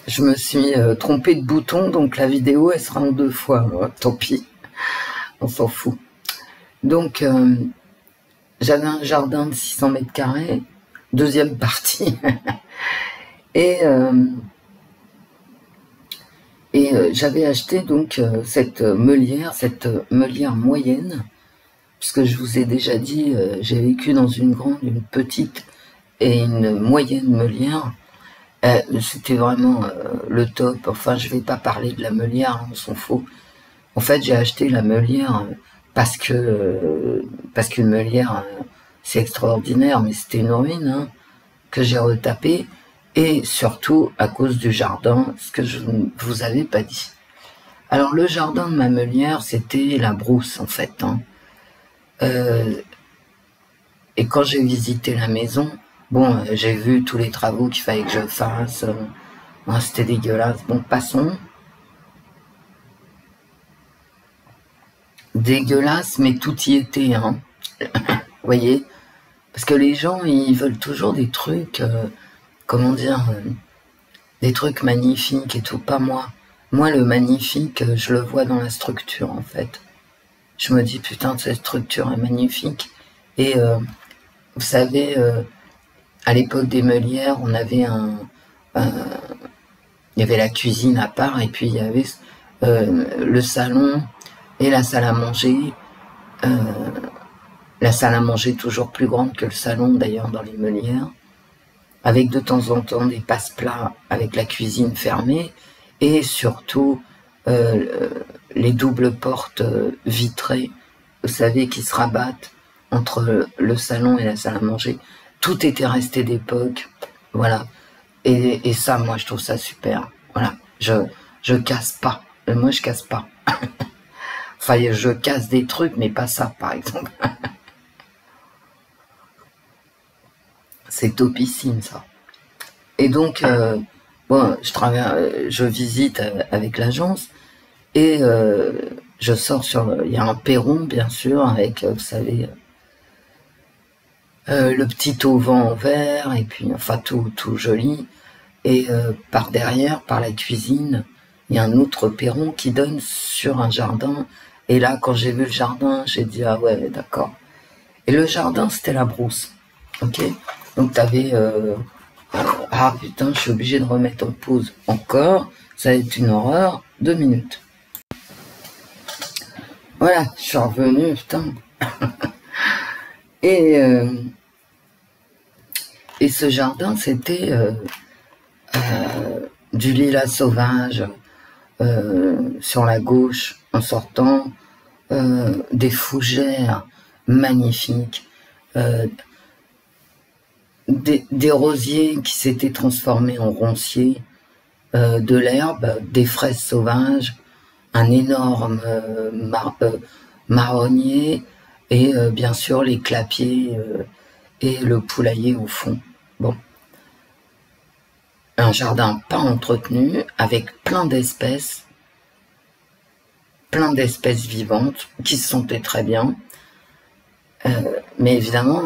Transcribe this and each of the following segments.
Je me suis trompée de bouton, donc la vidéo, elle sera en 2 fois. Tant pis, on s'en fout. Donc, j'avais un jardin de 600 mètres carrés, deuxième partie. et j'avais acheté donc cette meulière moyenne, puisque je vous ai déjà dit, j'ai vécu dans une grande, une petite et une moyenne meulière. C'était vraiment le top. Enfin, je vais pas parler de la meulière, on s'en fout. En fait, j'ai acheté la meulière parce qu'une meulière, c'est extraordinaire, mais c'était une ruine hein, que j'ai retapé, et surtout à cause du jardin, ce que je ne vous avais pas dit. Alors, le jardin de ma meulière, c'était la brousse, en fait. Hein. Et quand j'ai visité la maison, bon, j'ai vu tous les travaux qu'il fallait que je fasse. C'était dégueulasse. Bon, passons. Dégueulasse, mais tout y était, hein. Vous voyez? Parce que les gens, ils veulent toujours des trucs, comment dire, des trucs magnifiques et tout. Pas moi. Moi, le magnifique, je le vois dans la structure, en fait. Je me dis, putain, cette structure est magnifique. Et vous savez, à l'époque des meulières, on avait il y avait la cuisine à part, et puis il y avait le salon et la salle à manger. La salle à manger toujours plus grande que le salon, d'ailleurs, dans les meulières, avec de temps en temps des passe-plats avec la cuisine fermée, et surtout les doubles portes vitrées, vous savez, qui se rabattent entre le salon et la salle à manger. Tout était resté d'époque, voilà. Et ça, moi, je trouve ça super. Voilà, je casse pas. Moi, je casse pas. Enfin, je casse des trucs, mais pas ça, par exemple. C'est topissime, ça. Et donc, bon, je visite avec l'agence, et je sors il y a un perron, bien sûr, avec, vous savez, le petit auvent en verre, et puis, enfin, tout joli. Et par derrière, par la cuisine, il y a un autre perron qui donne sur un jardin. Et là, quand j'ai vu le jardin, j'ai dit, ah ouais, d'accord. Et le jardin, c'était la brousse. Ok? Donc, t'avais... ah putain, je suis obligé de remettre en pause encore. Ça va être une horreur. 2 minutes. Voilà, je suis revenu, putain. Et ce jardin, c'était du lilas sauvage sur la gauche en sortant, des fougères magnifiques, des rosiers qui s'étaient transformés en ronciers, de l'herbe, des fraises sauvages, un énorme marronnier, et bien sûr les clapiers et le poulailler au fond. Bon. Un jardin pas entretenu, avec plein d'espèces vivantes, qui se sentaient très bien. Mais évidemment,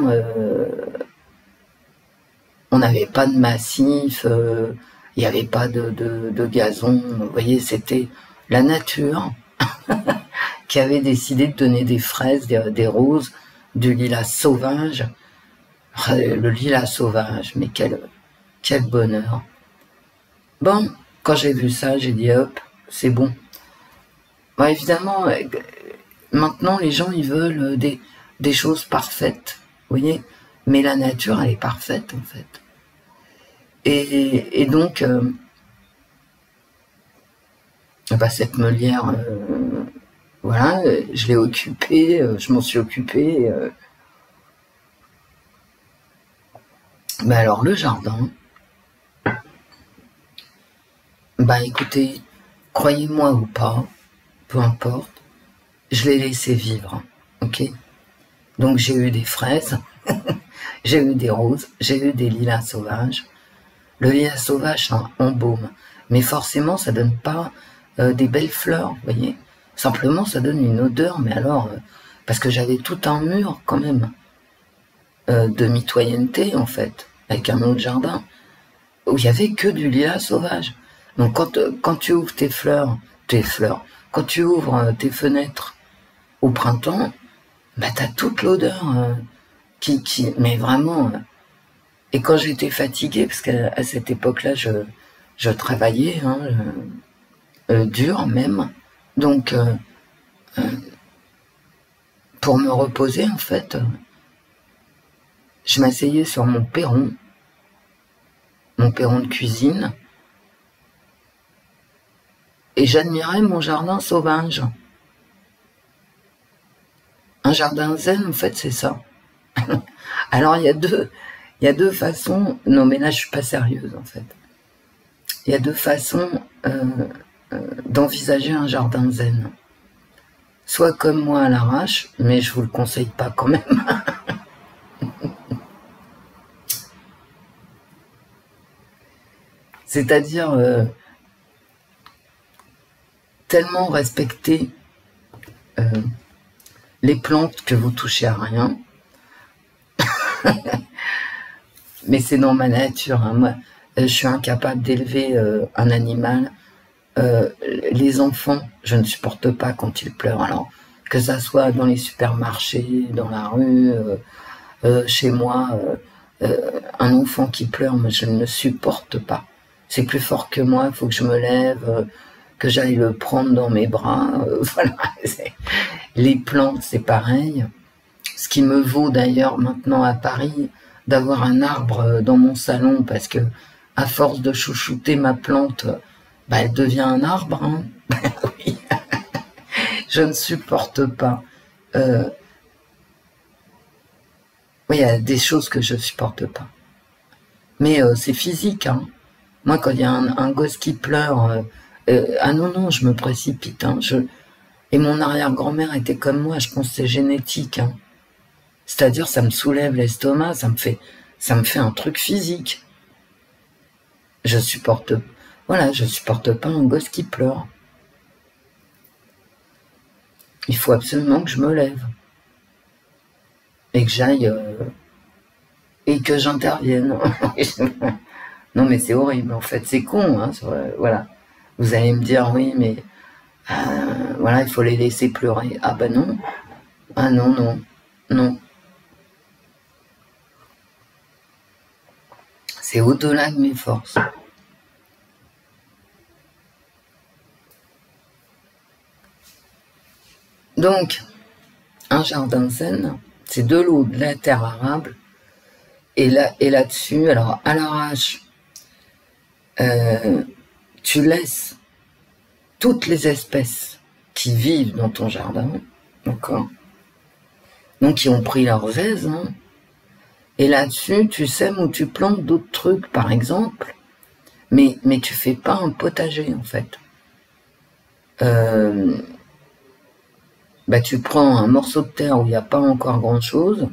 on n'avait pas de massif, il n'y avait pas de gazon. Vous voyez, c'était la nature qui avait décidé de donner des fraises, des roses, du lilas sauvage. Le lilas sauvage, mais quel bonheur. Bon, quand j'ai vu ça, j'ai dit hop, c'est bon. Bon, évidemment, maintenant les gens ils veulent des choses parfaites, vous voyez, mais la nature elle est parfaite en fait. Et donc, bah, cette meulière, voilà, je l'ai occupée, je m'en suis occupée. Mais alors le jardin, bah écoutez, croyez-moi ou pas, peu importe, je l'ai laissé vivre, ok? Donc j'ai eu des fraises, j'ai eu des roses, j'ai eu des lilas sauvages. Le lilas sauvage, c'est un embaume, mais forcément ça donne pas des belles fleurs, vous voyez? Simplement ça donne une odeur, mais alors, parce que j'avais tout un mur quand même, de mitoyenneté en fait, avec un autre jardin, où il y avait que du lilas sauvage. Donc quand tu ouvres quand tu ouvres tes fenêtres au printemps, bah t'as toute l'odeur mais vraiment. Et quand j'étais fatiguée, parce qu'à cette époque-là, je travaillais, hein, dur même, donc pour me reposer en fait, je m'asseyais sur mon perron de cuisine, et j'admirais mon jardin sauvage. Un jardin zen, en fait, c'est ça. Alors, il y a deux façons... Non, mais là, je suis pas sérieuse, en fait. Il y a deux façons d'envisager un jardin zen. Soit comme moi à l'arrache, mais je vous le conseille pas quand même. C'est-à-dire tellement respecter les plantes que vous touchez à rien. Mais c'est dans ma nature. Hein. Moi, je suis incapable d'élever un animal. Les enfants, je ne supporte pas quand ils pleurent. Alors, que ça soit dans les supermarchés, dans la rue, chez moi, un enfant qui pleure, moi, je ne le supporte pas. C'est plus fort que moi, il faut que je me lève, que j'aille le prendre dans mes bras. Voilà. Les plantes, c'est pareil. Ce qui me vaut d'ailleurs maintenant à Paris d'avoir un arbre dans mon salon, parce que à force de chouchouter ma plante, bah, elle devient un arbre. Hein. Oui. Je ne supporte pas. Oui, il y a des choses que je supporte pas. Mais c'est physique. Hein. Moi, quand il y a un gosse qui pleure, ah non, je me précipite. Hein. Et mon arrière-grand-mère était comme moi, je pense que c'est génétique. Hein. C'est-à-dire, ça me soulève l'estomac, ça me fait un truc physique. Je supporte pas un gosse qui pleure. Il faut absolument que je me lève. Et que j'aille... et que j'intervienne. Non, mais c'est horrible, en fait. C'est con, hein. Voilà. Vous allez me dire, oui, mais... voilà, il faut les laisser pleurer. Ah ben non. Ah non. C'est au-delà de mes forces. Donc, un jardin zen, c'est de l'eau, de la terre arable, et là-dessus, alors à l'arrache, tu laisses toutes les espèces qui vivent dans ton jardin, d'accord? Donc, qui ont pris leurs aises, hein. Et là-dessus, tu sèmes ou tu plantes d'autres trucs, par exemple, mais tu fais pas un potager, en fait. Bah, tu prends un morceau de terre où il n'y a pas encore grand-chose,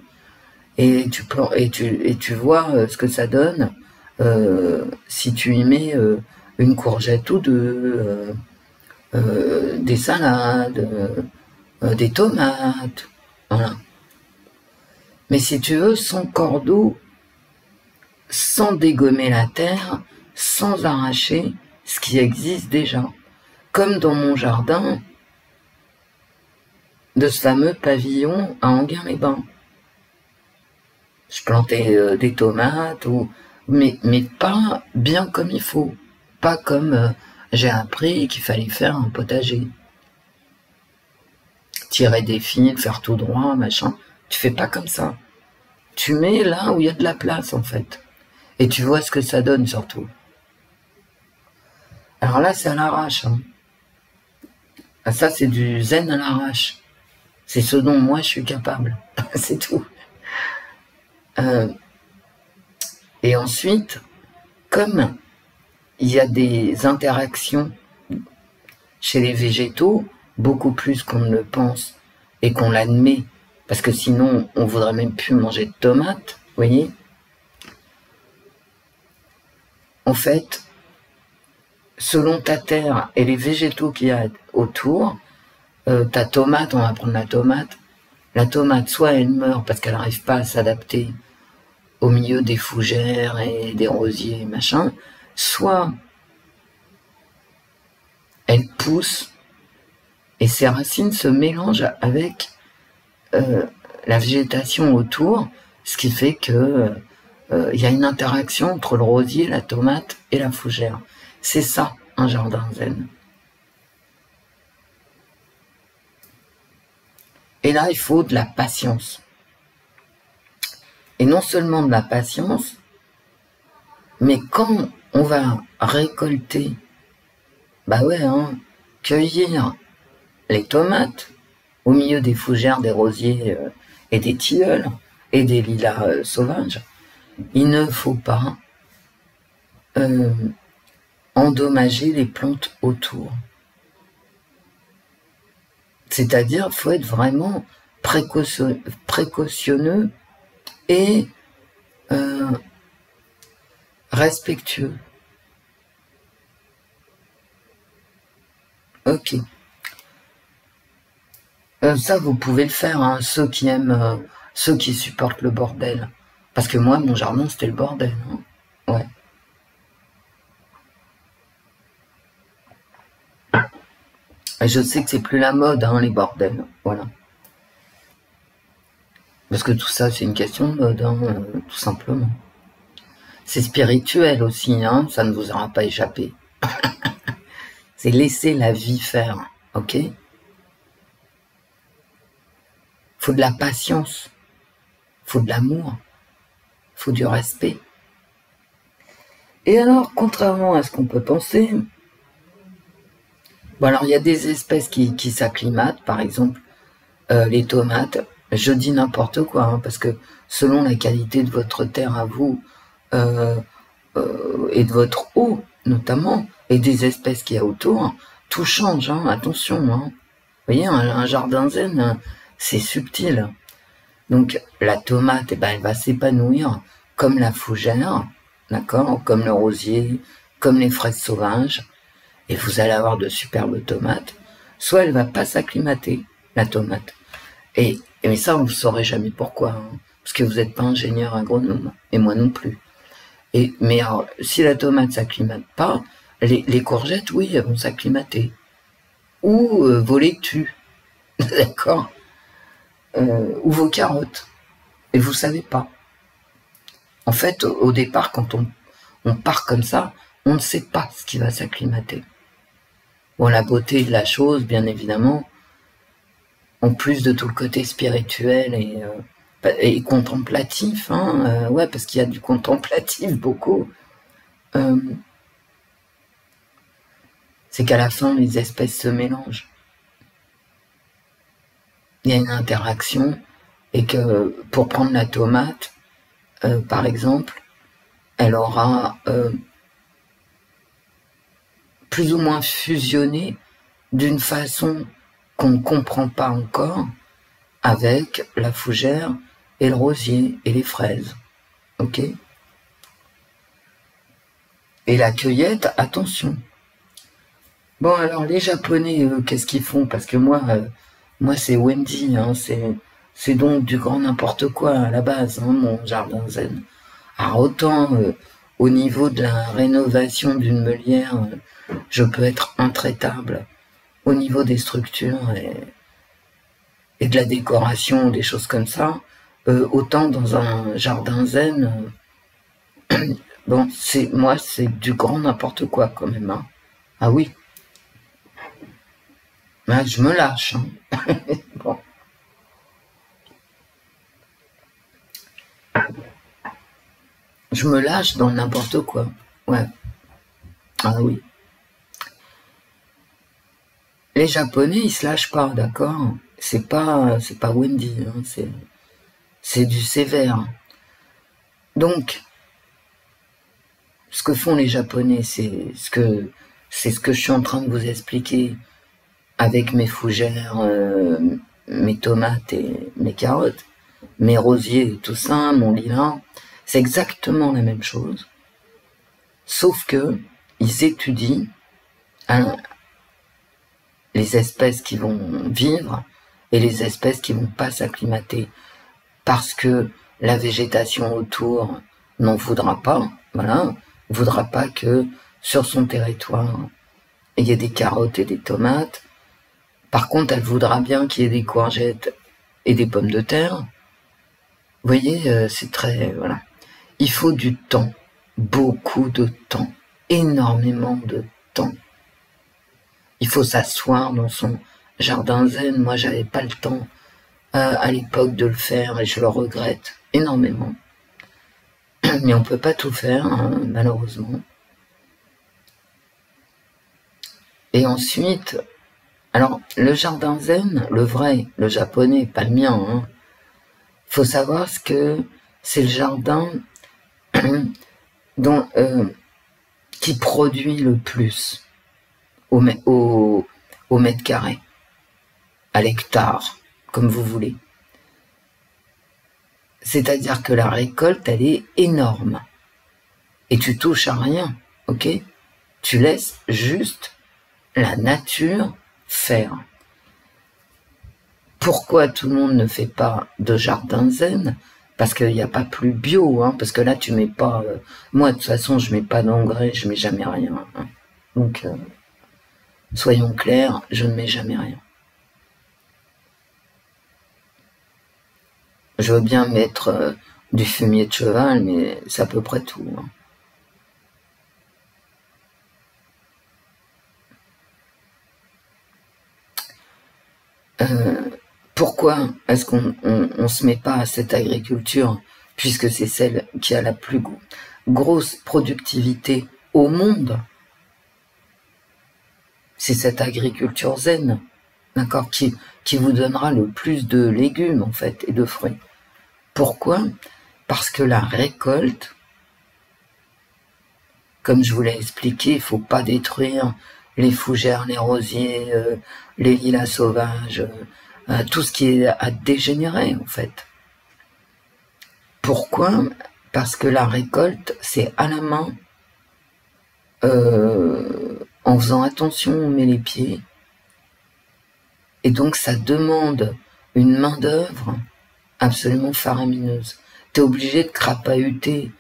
et tu vois ce que ça donne si tu y mets une courgette ou deux, des salades, des tomates, voilà. Mais si tu veux, sans cordeau, sans dégommer la terre, sans arracher ce qui existe déjà. Comme dans mon jardin de ce fameux pavillon à Enghien-les-Bains. Je plantais des tomates, mais pas bien comme il faut. Pas comme j'ai appris qu'il fallait faire un potager. Tirer des fils, faire tout droit, machin. Tu fais pas comme ça. Tu mets là où il y a de la place, en fait. Et tu vois ce que ça donne, surtout. Alors là, c'est à l'arrache. Hein. Ah, ça, c'est du zen à l'arrache. C'est ce dont moi, je suis capable. C'est tout. Et ensuite, comme il y a des interactions chez les végétaux, beaucoup plus qu'on ne le pense et qu'on l'admet, parce que sinon, on voudrait même plus manger de tomates, vous voyez? En fait, selon ta terre et les végétaux qu'il y a autour, ta tomate, on va prendre la tomate, soit elle meurt parce qu'elle n'arrive pas à s'adapter au milieu des fougères et des rosiers, machin, soit elle pousse et ses racines se mélangent avec la végétation autour, ce qui fait que il y a une interaction entre le rosier, la tomate et la fougère. C'est ça, un jardin zen. Et là, il faut de la patience. Et non seulement de la patience, mais quand on va récolter, bah ouais, hein, cueillir les tomates au milieu des fougères, des rosiers et des tilleuls et des lilas sauvages, il ne faut pas endommager les plantes autour. C'est-à-dire, il faut être vraiment précautionneux et respectueux. Ok. Ça, vous pouvez le faire, hein, ceux qui aiment, ceux qui supportent le bordel. Parce que moi, mon jardin, c'était le bordel. Hein. Ouais. Et je sais que c'est plus la mode, hein, les bordels. Voilà. Parce que tout ça, c'est une question de mode, hein, tout simplement. C'est spirituel aussi, hein, ça ne vous aura pas échappé. C'est laisser la vie faire, ok? Faut de la patience, faut de l'amour, faut du respect. Et alors, contrairement à ce qu'on peut penser, bon alors il y a des espèces qui s'acclimatent, par exemple les tomates. Je dis n'importe quoi, hein, parce que selon la qualité de votre terre à vous et de votre eau notamment, et des espèces qu'il y a autour, tout change, hein, attention. Hein. Vous voyez, un jardin zen, c'est subtil. Donc la tomate, eh ben, elle va s'épanouir comme la fougère, d'accord, comme le rosier, comme les fraises sauvages, et vous allez avoir de superbes tomates. Soit elle va pas s'acclimater, la tomate. Mais ça, vous ne saurez jamais pourquoi, hein, parce que vous n'êtes pas ingénieur agronome, et moi non plus. Mais alors, si la tomate s'acclimate pas, les courgettes, oui, elles vont s'acclimater. Ou vos laitues, d'accord, ou vos carottes. Et vous savez pas. En fait, au départ, quand on part comme ça, on ne sait pas ce qui va s'acclimater. Bon, la beauté de la chose, bien évidemment, en plus de tout le côté spirituel et contemplatif, hein, ouais, parce qu'il y a du contemplatif beaucoup, c'est qu'à la fin, les espèces se mélangent. Il y a une interaction, et que pour prendre la tomate, par exemple, elle aura plus ou moins fusionné d'une façon qu'on ne comprend pas encore avec la fougère et le rosier et les fraises. Ok? Et la cueillette, attention. Bon, alors les Japonais, qu'est-ce qu'ils font? Parce que moi c'est Wendy, hein, c'est donc du grand n'importe quoi à la base, hein, mon jardin zen. Alors autant au niveau de la rénovation d'une meulière, je peux être intraitable. Au niveau des structures et de la décoration, des choses comme ça, autant dans un jardin zen, bon, moi c'est du grand n'importe quoi quand même. Hein. Ah oui. Là, je me lâche. Hein. Bon. Je me lâche dans n'importe quoi. Ouais. Ah oui. Les Japonais, ils se lâchent pas, d'accord? C'est pas Wendy, hein, c'est du sévère. Donc, ce que font les Japonais, c'est ce que je suis en train de vous expliquer avec mes fougères, mes tomates et mes carottes, mes rosiers et tout ça, mon lilas. C'est exactement la même chose, sauf que ils étudient les espèces qui vont vivre et les espèces qui vont pas s'acclimater parce que la végétation autour n'en voudra pas, voilà, voudra pas que sur son territoire et il y a des carottes et des tomates. Par contre, elle voudra bien qu'il y ait des courgettes et des pommes de terre. Vous voyez, c'est très... Voilà. Il faut du temps, beaucoup de temps, énormément de temps. Il faut s'asseoir dans son jardin zen. Moi, j'avais pas le temps à l'époque de le faire et je le regrette énormément. Mais on peut pas tout faire, hein, malheureusement. Et ensuite, alors le jardin zen, le vrai, le japonais, pas le mien, hein, faut savoir ce que c'est le jardin dont, qui produit le plus au mètre carré, à l'hectare, comme vous voulez. C'est-à-dire que la récolte, elle est énorme. Et tu touches à rien, ok? Tu laisses juste la nature faire. Pourquoi tout le monde ne fait pas de jardin zen? Parce qu'il n'y a pas plus bio, hein, parce que là tu mets pas... moi de toute façon je mets pas d'engrais, je mets jamais rien. Hein. Donc soyons clairs, je ne mets jamais rien. Je veux bien mettre du fumier de cheval, mais c'est à peu près tout. Hein. Pourquoi est-ce qu'on se met pas à cette agriculture, puisque c'est celle qui a la plus grosse productivité au monde? C'est cette agriculture zen, d'accord, qui vous donnera le plus de légumes, en fait, et de fruits. Pourquoi? Parce que la récolte, comme je vous l'ai expliqué, il faut pas détruire les fougères, les rosiers, les lilas sauvages, tout ce qui est à dégénérer, en fait. Pourquoi? Parce que la récolte, c'est à la main, en faisant attention, on met les pieds. Et donc, ça demande une main-d'œuvre absolument faramineuse. Tu es obligé de crapahuter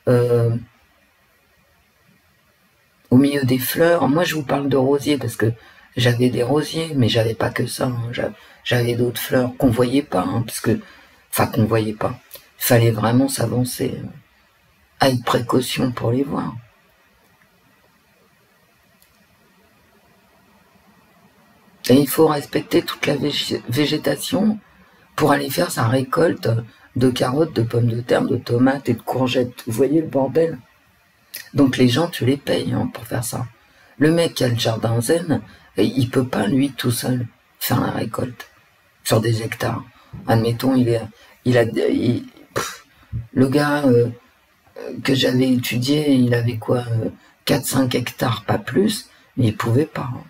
au milieu des fleurs. Moi, je vous parle de rosiers parce que j'avais des rosiers, mais j'avais pas que ça. Hein. J'avais d'autres fleurs qu'on voyait pas, hein, parce que, enfin, qu'on voyait pas. Il fallait vraiment s'avancer avec précaution pour les voir. Et il faut respecter toute la végétation pour aller faire sa récolte de carottes, de pommes de terre, de tomates et de courgettes. Vous voyez le bordel? Donc les gens, tu les payes hein, pour faire ça. Le mec qui a le jardin zen, il peut pas, lui, tout seul, faire la récolte sur des hectares. Admettons, le gars que j'avais étudié, il avait quoi 4-5 hectares, pas plus, mais il pouvait pas. Hein.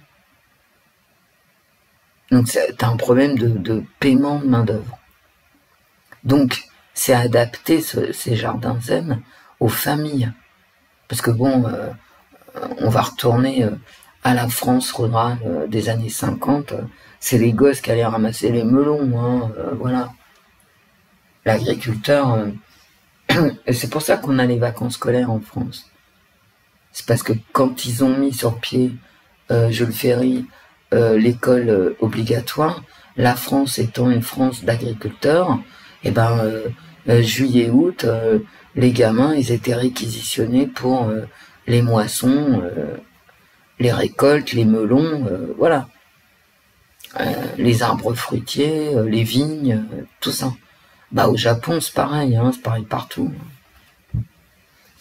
Donc t'as un problème de paiement de main-d'œuvre. Donc c'est adapter ces jardins zen aux familles. Parce que bon, on va retourner à la France rurale des années 50. C'est les gosses qui allaient ramasser les melons, hein, voilà. L'agriculteur, et c'est pour ça qu'on a les vacances scolaires en France. C'est parce que quand ils ont mis sur pied Jules Ferry, l'école obligatoire, la France étant une France d'agriculteurs, et ben juillet-août, les gamins, ils étaient réquisitionnés pour les moissons, les récoltes, les melons, voilà. Les arbres fruitiers, les vignes, tout ça. Bah au Japon, c'est pareil, hein, c'est pareil partout.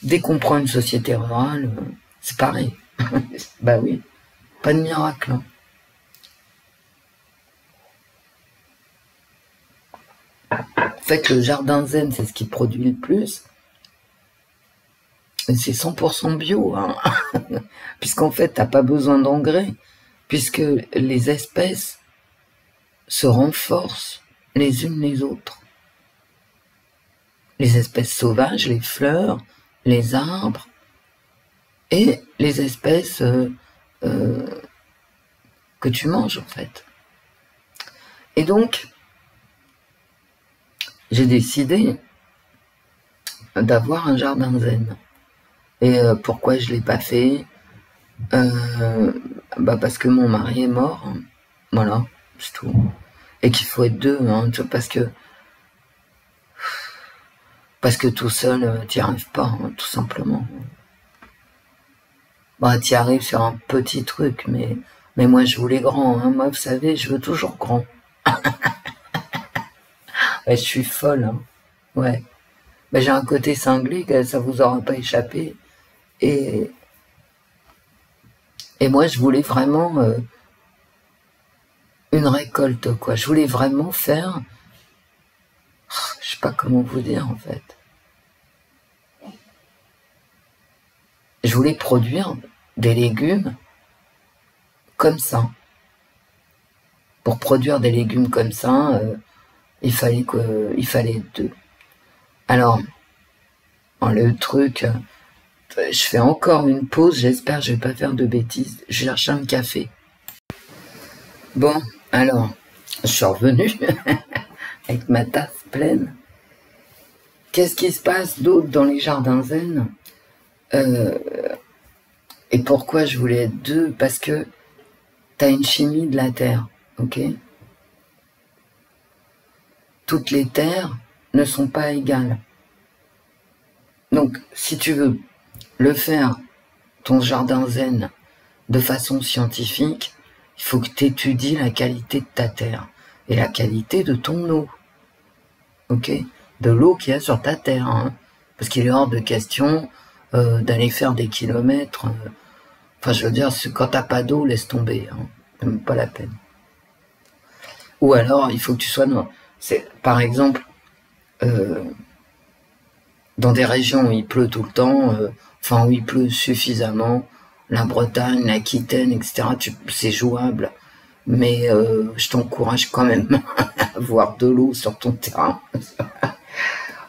Dès qu'on prend une société rurale, c'est pareil. Bah oui, pas de miracle. Hein. En fait, le jardin zen, c'est ce qui produit le plus. C'est 100% bio, hein. Puisqu'en fait, t'as pas besoin d'engrais, puisque les espèces se renforcent les unes les autres. Les espèces sauvages, les fleurs, les arbres, et les espèces que tu manges, en fait. Et donc, j'ai décidé d'avoir un jardin zen. Et pourquoi je l'ai pas fait? Bah parce que mon mari est mort, hein. Voilà, c'est tout. Et qu'il faut être deux, hein, parce que tout seul, t'y arrives pas, hein, tout simplement. Bah, t'y arrives sur un petit truc, mais moi je voulais grand, hein. Moi, vous savez, je veux toujours grand. Ouais, je suis folle, hein. Ouais. Bah, j'ai un côté cinglé, que ça vous aura pas échappé. Et, et moi, je voulais vraiment une récolte, quoi. Je voulais vraiment faire, je sais pas comment vous dire, en fait. Je voulais produire des légumes comme ça. Pour produire des légumes comme ça, il fallait deux. Alors, le truc, je fais encore une pause, j'espère que je vais pas faire de bêtises. Je cherche un café. Bon, alors, je suis revenu avec ma tasse pleine. Qu'est-ce qui se passe d'autre dans les jardins zen? Et pourquoi je voulais être deux? Parce que t'as une chimie de la terre, ok? Toutes les terres ne sont pas égales. Donc, si tu veux le faire, ton jardin zen, de façon scientifique, il faut que tu étudies la qualité de ta terre et la qualité de ton eau, ok? De l'eau qu'il y a sur ta terre, hein? Parce qu'il est hors de question d'aller faire des kilomètres. Enfin, je veux dire, quand t'as pas d'eau, laisse tomber, hein. Même pas la peine. Ou alors, il faut que tu sois par exemple, dans des régions où il pleut tout le temps, où il pleut suffisamment, la Bretagne, l'Aquitaine, etc., c'est jouable. Mais je t'encourage quand même à avoir de l'eau sur ton terrain.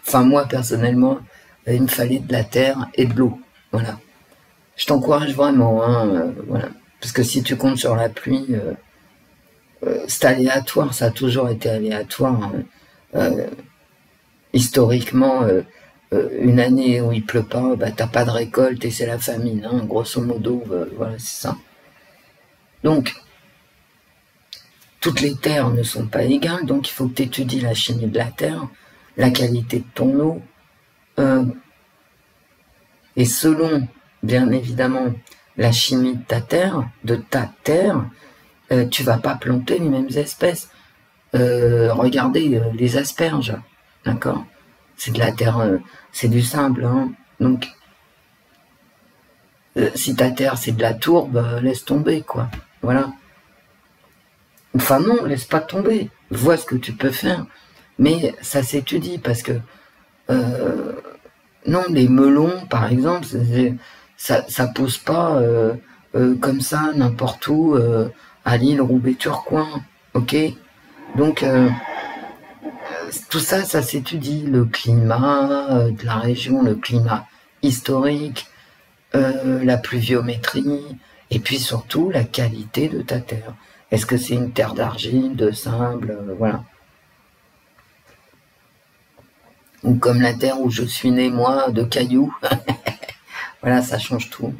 Enfin, moi, personnellement, il me fallait de la terre et de l'eau. Voilà. Je t'encourage vraiment, hein, voilà. Parce que si tu comptes sur la pluie, c'est aléatoire, ça a toujours été aléatoire. Historiquement, une année où il pleut pas, bah, t'as pas de récolte et c'est la famine, hein, grosso modo, voilà, c'est ça. Donc, toutes les terres ne sont pas égales, donc il faut que tu étudies la chimie de la terre, la qualité de ton eau, et selon, bien évidemment, la chimie de ta terre, tu vas pas planter les mêmes espèces. Regardez les asperges, d'accord? C'est de la terre, c'est du sable, hein. Donc, si ta terre c'est de la tourbe, laisse tomber, quoi. Voilà. Enfin non, laisse pas tomber. Vois ce que tu peux faire. Mais ça s'étudie parce que non, les melons, par exemple, ça pousse pas comme ça n'importe où à l'île Roubaix-Turcoing, ok? Donc tout ça, ça s'étudie. Le climat de la région, le climat historique, la pluviométrie, et puis surtout la qualité de ta terre. Est-ce que c'est une terre d'argile, de sable, voilà. Ou comme la terre où je suis né, moi, de cailloux. Voilà, ça change tout.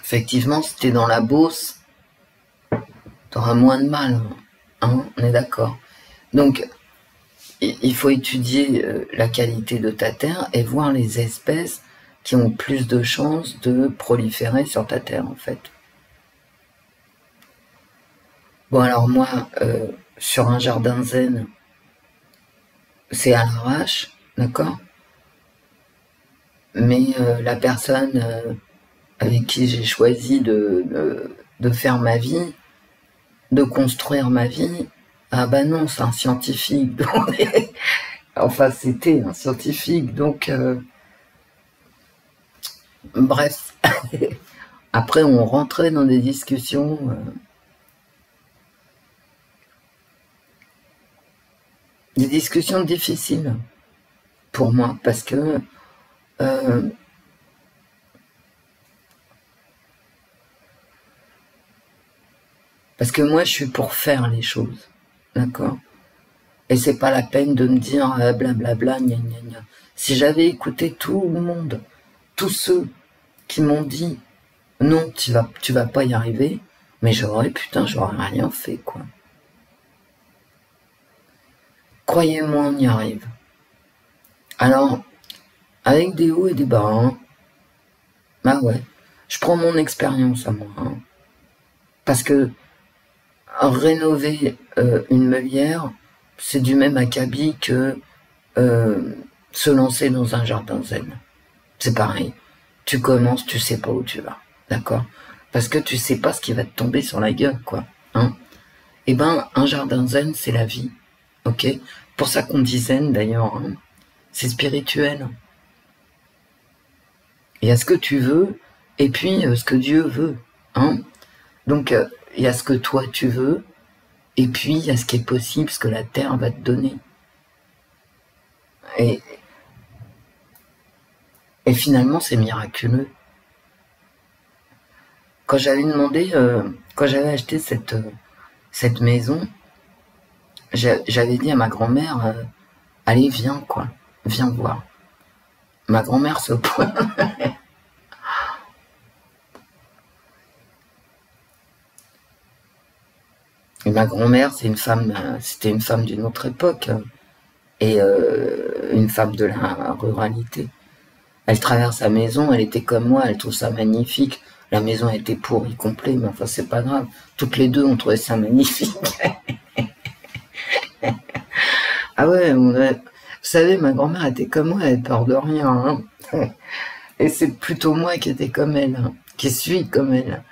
Effectivement, si t'es dans la Beauce, t'auras moins de mal, hein, on est d'accord. Donc, il faut étudier la qualité de ta terre et voir les espèces qui ont plus de chances de proliférer sur ta terre, en fait. Bon, alors moi, sur un jardin zen, c'est à l'arrache, d'accord? Mais la personne avec qui j'ai choisi de faire ma vie, de construire ma vie, ah bah non, c'est un scientifique. Enfin, c'était un scientifique, donc bref. Après, on rentrait dans des discussions. Des discussions difficiles pour moi, parce que moi, je suis pour faire les choses, d'accord? Et c'est pas la peine de me dire blablabla, gna gna gna. Si j'avais écouté tout le monde, tous ceux qui m'ont dit non, tu vas pas y arriver, mais j'aurais rien fait, quoi. Croyez-moi, on y arrive. Alors, avec des hauts et des bas, hein. Bah ouais, je prends mon expérience à moi, hein. Parce que rénover une meulière, c'est du même acabit que se lancer dans un jardin zen. C'est pareil. Tu commences, tu sais pas où tu vas, d'accord? Parce que tu sais pas ce qui va te tomber sur la gueule, quoi. Hein? Eh ben, un jardin zen, c'est la vie, ok? Pour ça qu'on dit zen, d'ailleurs, hein. C'est spirituel. Il y a ce que tu veux, et puis ce que Dieu veut, hein? Donc, il y a ce que toi tu veux, et puis il y a ce qui est possible, ce que la terre va te donner. Et finalement, c'est miraculeux. Quand j'avais demandé, quand j'avais acheté cette maison, j'avais dit à ma grand-mère, allez, viens, quoi, viens voir. Ma grand-mère se pointe. Et ma grand-mère, c'était une femme d'une autre époque, et une femme de la ruralité. Elle traverse la maison, elle était comme moi, elle trouve ça magnifique. La maison était pourrie complet, mais enfin c'est pas grave. Toutes les deux, on trouvait ça magnifique. Ah ouais, vous savez, ma grand-mère était comme moi, elle avait peur de rien, hein. Et c'est plutôt moi qui étais comme elle, hein, qui suis comme elle.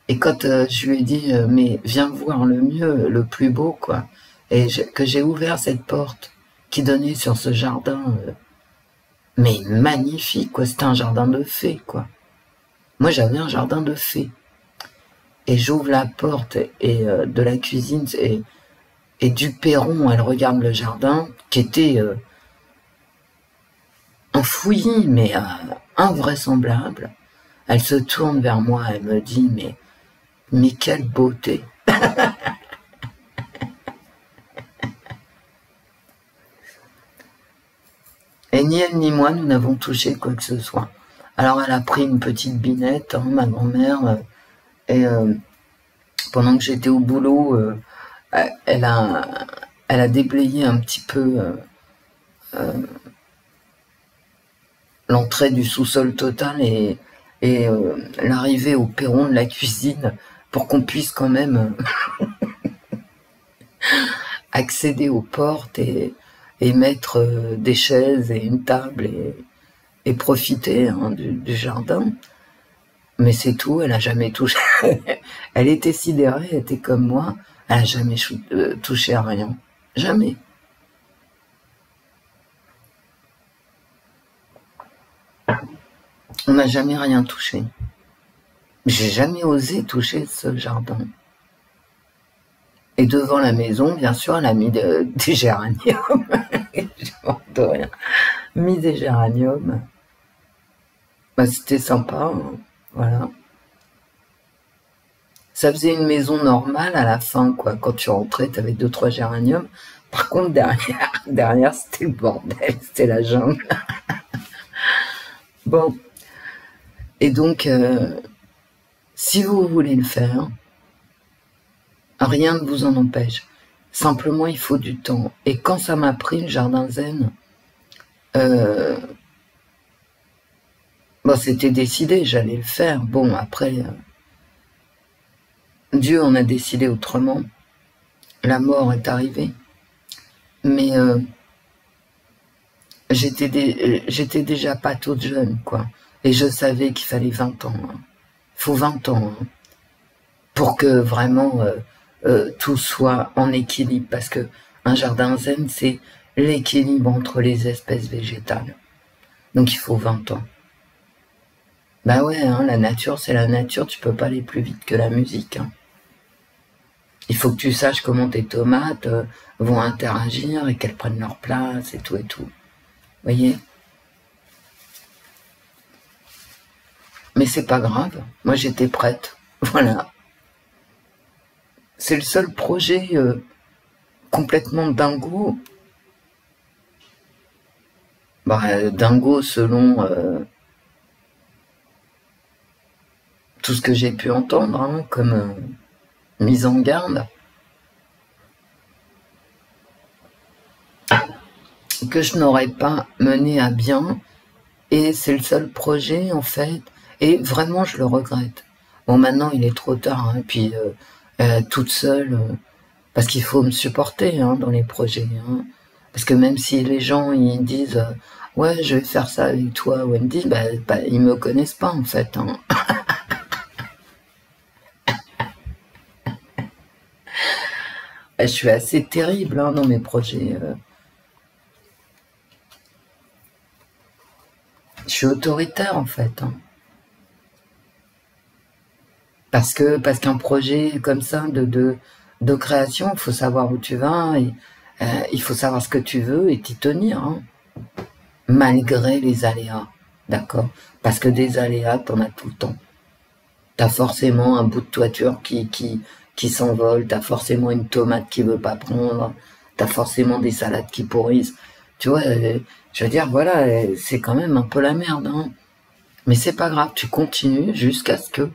Et quand je lui ai dit, mais viens voir le mieux, le plus beau, quoi, et que j'ai ouvert cette porte qui donnait sur ce jardin, mais magnifique, quoi, c'était un jardin de fées, quoi. Moi, j'avais un jardin de fées. Et j'ouvre la porte et de la cuisine et du perron, elle regarde le jardin qui était un fouillis, mais invraisemblable. Elle se tourne vers moi, elle me dit, mais quelle beauté. Et ni elle ni moi, nous n'avons touché quoi que ce soit. Alors elle a pris une petite binette, hein, ma grand-mère, et pendant que j'étais au boulot, elle a déblayé un petit peu l'entrée du sous-sol total et l'arrivée au perron de la cuisine pour qu'on puisse quand même accéder aux portes et mettre des chaises et une table et profiter, hein, du jardin. Mais c'est tout, elle a jamais touché. Elle était sidérée, elle était comme moi, elle a jamais touché à rien. Jamais. On n'a jamais rien touché. J'ai jamais osé toucher ce jardin. Et devant la maison, bien sûr, elle a mis des géraniums. Je m'en de rien. Mis des géraniums. Bah, c'était sympa, hein. Voilà. Ça faisait une maison normale à la fin, quoi. Quand tu rentrais, t'avais 2-3 géraniums. Par contre, derrière, c'était le bordel, c'était la jungle. Bon. Et donc, si vous voulez le faire, rien ne vous en empêche. Simplement, il faut du temps. Et quand ça m'a pris le jardin zen, bon, c'était décidé, j'allais le faire. Bon, après, Dieu en a décidé autrement. La mort est arrivée. Mais j'étais déjà pas toute jeune, quoi. Et je savais qu'il fallait 20 ans. Hein. Il faut 20 ans, hein, pour que vraiment tout soit en équilibre. Parce que un jardin zen, c'est l'équilibre entre les espèces végétales. Donc il faut 20 ans. Bah ouais, hein, la nature, c'est la nature, tu peux pas aller plus vite que la musique. Hein. Il faut que tu saches comment tes tomates vont interagir et qu'elles prennent leur place et tout et tout. Vous voyez? Mais c'est pas grave, moi j'étais prête. Voilà. C'est le seul projet complètement dingo. Bah, dingo selon tout ce que j'ai pu entendre hein, comme mise en garde, que je n'aurais pas mené à bien, et c'est le seul projet en fait, et vraiment je le regrette. Bon maintenant il est trop tard, hein, puis toute seule, parce qu'il faut me supporter hein, dans les projets, hein, parce que même si les gens ils disent ouais je vais faire ça avec toi, Wendy, bah, ils me connaissent pas en fait. Hein. Je suis assez terrible hein, dans mes projets. Je suis autoritaire en fait. Hein. Parce qu'un projet comme ça de création, il faut savoir où tu vas, et, il faut savoir ce que tu veux et t'y tenir, hein, malgré les aléas, d'accord? Parce que des aléas, t'en as tout le temps. T'as forcément un bout de toiture qui s'envole, t'as forcément une tomate qui veut pas prendre, t'as forcément des salades qui pourrissent. Tu vois, je veux dire, voilà, c'est quand même un peu la merde, hein. Mais c'est pas grave, tu continues jusqu'à ce que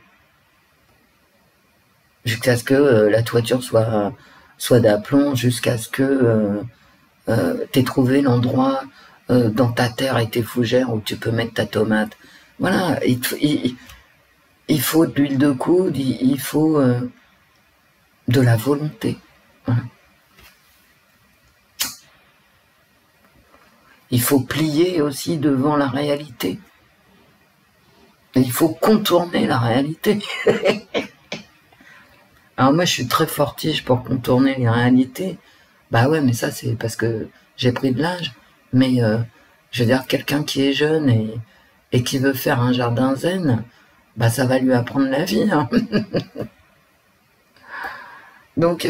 la toiture soit d'aplomb, jusqu'à ce que t'aies trouvé l'endroit dans ta terre et tes fougères où tu peux mettre ta tomate. Voilà, il faut de l'huile de coude, il faut de la volonté. Voilà. Il faut plier aussi devant la réalité. Et il faut contourner la réalité. Alors moi, je suis très fortiche pour contourner les réalités. Bah ouais, mais ça, c'est parce que j'ai pris de l'âge. Mais je veux dire, quelqu'un qui est jeune et qui veut faire un jardin zen, bah ça va lui apprendre la vie. Hein. Donc,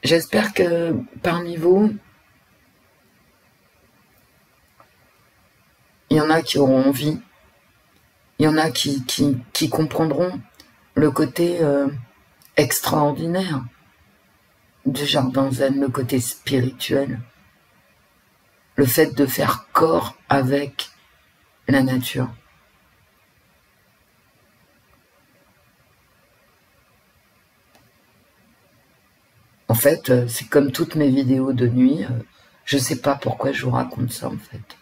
j'espère que parmi vous, il y en a qui auront envie. Il y en a qui comprendront le côté extraordinaire du jardin zen, le côté spirituel, le fait de faire corps avec la nature. En fait, c'est comme toutes mes vidéos de nuit, je sais pas pourquoi je vous raconte ça en fait.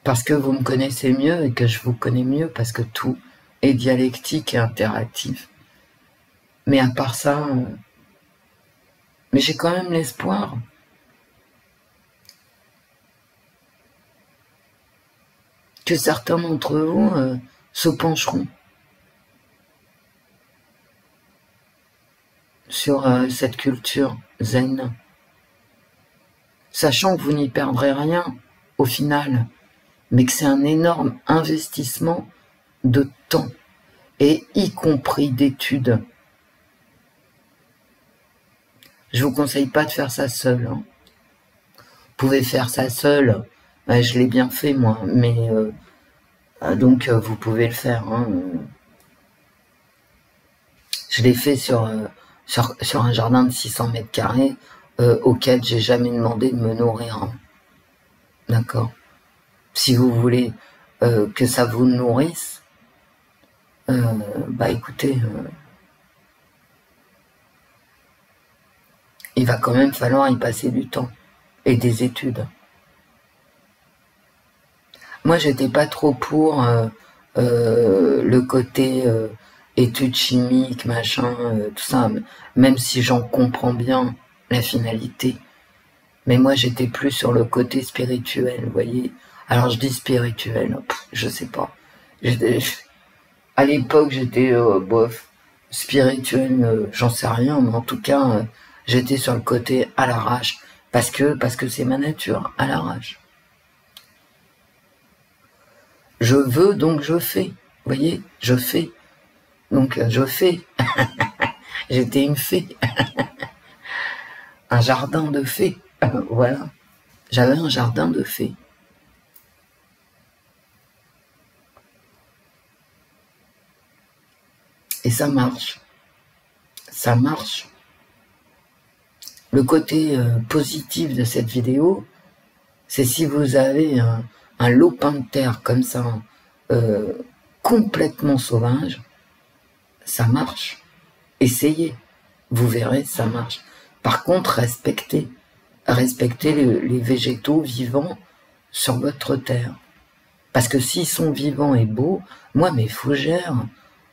Parce que vous me connaissez mieux et que je vous connais mieux, parce que tout est dialectique et interactif. Mais à part ça, mais j'ai quand même l'espoir que certains d'entre vous se pencheront sur cette culture zen, sachant que vous n'y perdrez rien au final, mais que c'est un énorme investissement de temps, et y compris d'études. Je vous conseille pas de faire ça seul. Hein. Vous pouvez faire ça seul, je l'ai bien fait moi, mais donc vous pouvez le faire. Hein. Je l'ai fait sur un jardin de 600 mètres carrés auquel j'ai jamais demandé de me nourrir. Hein. D'accord. Si vous voulez que ça vous nourrisse, bah écoutez, il va quand même falloir y passer du temps et des études. Moi, j'étais pas trop pour le côté études chimiques, machin, tout ça, même si j'en comprends bien la finalité. Mais moi, j'étais plus sur le côté spirituel, vous voyez. Alors, je dis spirituel, je sais pas. À l'époque, j'étais, bof, spirituel, j'en sais rien, mais en tout cas, j'étais sur le côté à l'arrache, parce que c'est ma nature, à l'arrache. Je veux, donc je fais. Vous voyez, je fais. Donc, je fais. J'étais une fée. Un jardin de fées. Voilà. J'avais un jardin de fées. Et ça marche. Ça marche. Le côté positif de cette vidéo, c'est si vous avez un lopin de terre comme ça, complètement sauvage, ça marche. Essayez, vous verrez, ça marche. Par contre, respectez les végétaux vivants sur votre terre. Parce que s'ils sont vivants et beaux, moi, mes fougères,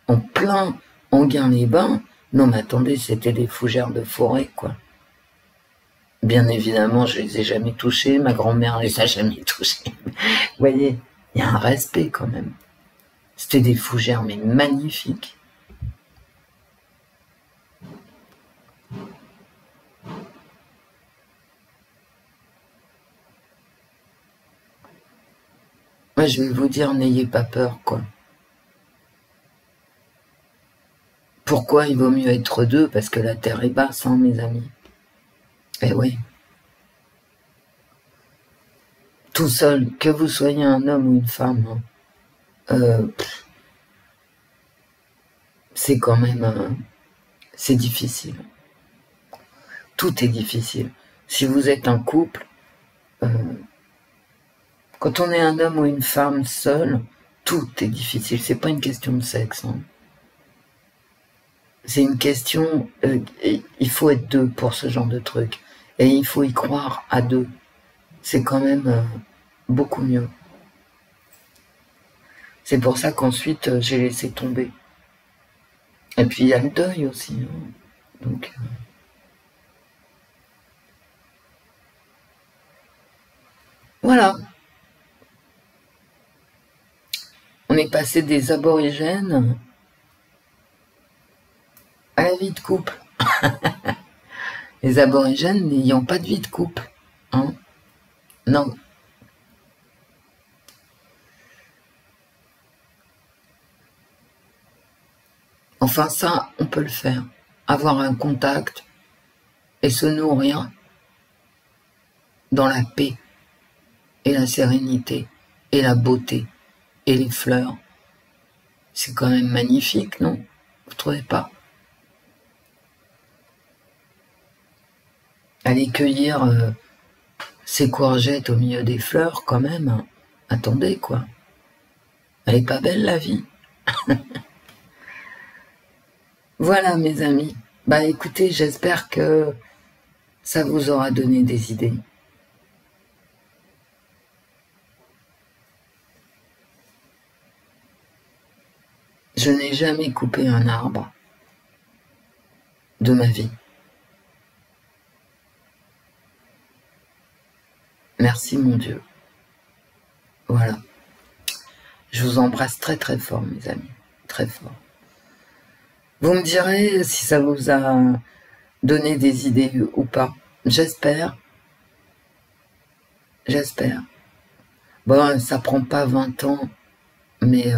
en plein Enghien-les-Bains, non mais attendez, c'était des fougères de forêt, quoi. Bien évidemment, je les ai jamais touchées, ma grand-mère les a jamais touchées. Vous voyez, il y a un respect quand même. C'était des fougères, mais magnifiques. Moi, je vais vous dire, n'ayez pas peur, quoi. Pourquoi il vaut mieux être deux? Parce que la terre est basse, hein, mes amis. Eh oui. Tout seul, que vous soyez un homme ou une femme, c'est quand même... c'est difficile. Tout est difficile. Si vous êtes un couple, quand on est un homme ou une femme seul, tout est difficile. C'est pas une question de sexe. Hein. C'est une question... il faut être deux pour ce genre de truc. Et il faut y croire à deux. C'est quand même beaucoup mieux. C'est pour ça qu'ensuite, j'ai laissé tomber. Et puis, il y a le deuil aussi. Hein. Donc... voilà. On est passé des aborigènes à la vie de couple. Les aborigènes n'ayant pas de vie de couple. Hein? Non. Enfin ça, on peut le faire. Avoir un contact et se nourrir dans la paix et la sérénité et la beauté et les fleurs. C'est quand même magnifique, non? Vous trouvez pas? Aller cueillir ces courgettes au milieu des fleurs, quand même. Hein. Attendez, quoi. Elle est pas belle, la vie. Voilà, mes amis. Bah, écoutez, j'espère que ça vous aura donné des idées. Je n'ai jamais coupé un arbre de ma vie. Merci, mon Dieu. Voilà. Je vous embrasse très très fort, mes amis. Très fort. Vous me direz si ça vous a donné des idées ou pas. J'espère. J'espère. Bon, ça prend pas 20 ans, mais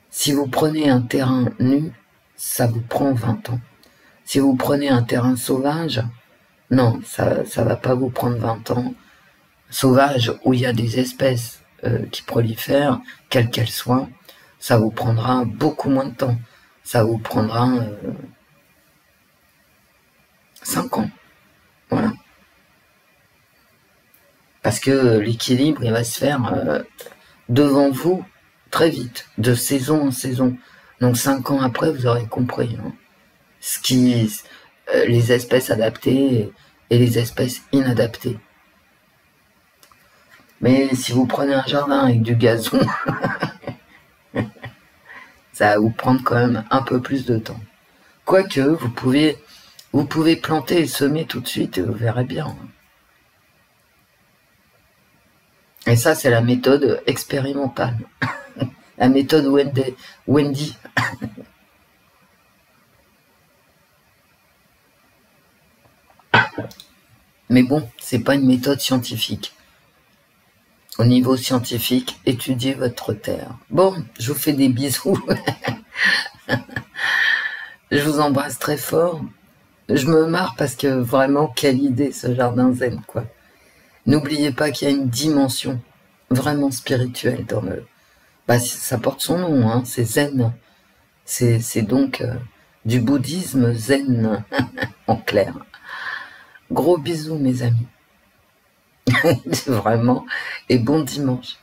si vous prenez un terrain nu, ça vous prend 20 ans. Si vous prenez un terrain sauvage, non, ça va pas vous prendre 20 ans. Sauvage, où il y a des espèces qui prolifèrent, quelles qu'elles soient, ça vous prendra beaucoup moins de temps. Ça vous prendra 5 ans. Voilà. Parce que l'équilibre, il va se faire devant vous très vite, de saison en saison. Donc 5 ans après, vous aurez compris hein, les espèces adaptées et les espèces inadaptées. Mais si vous prenez un jardin avec du gazon, ça va vous prendre quand même un peu plus de temps. Quoique, vous pouvez planter et semer tout de suite et vous verrez bien. Et ça, c'est la méthode expérimentale. La méthode Wendy. Mais bon, c'est pas une méthode scientifique. Au niveau scientifique, étudiez votre terre. Bon, je vous fais des bisous. Je vous embrasse très fort. Je me marre parce que vraiment, quelle idée ce jardin zen, quoi. N'oubliez pas qu'il y a une dimension vraiment spirituelle dans le... Bah, ça porte son nom, hein, c'est zen. C'est donc du bouddhisme zen, en clair. Gros bisous, mes amis. Vraiment. et bon dimanche.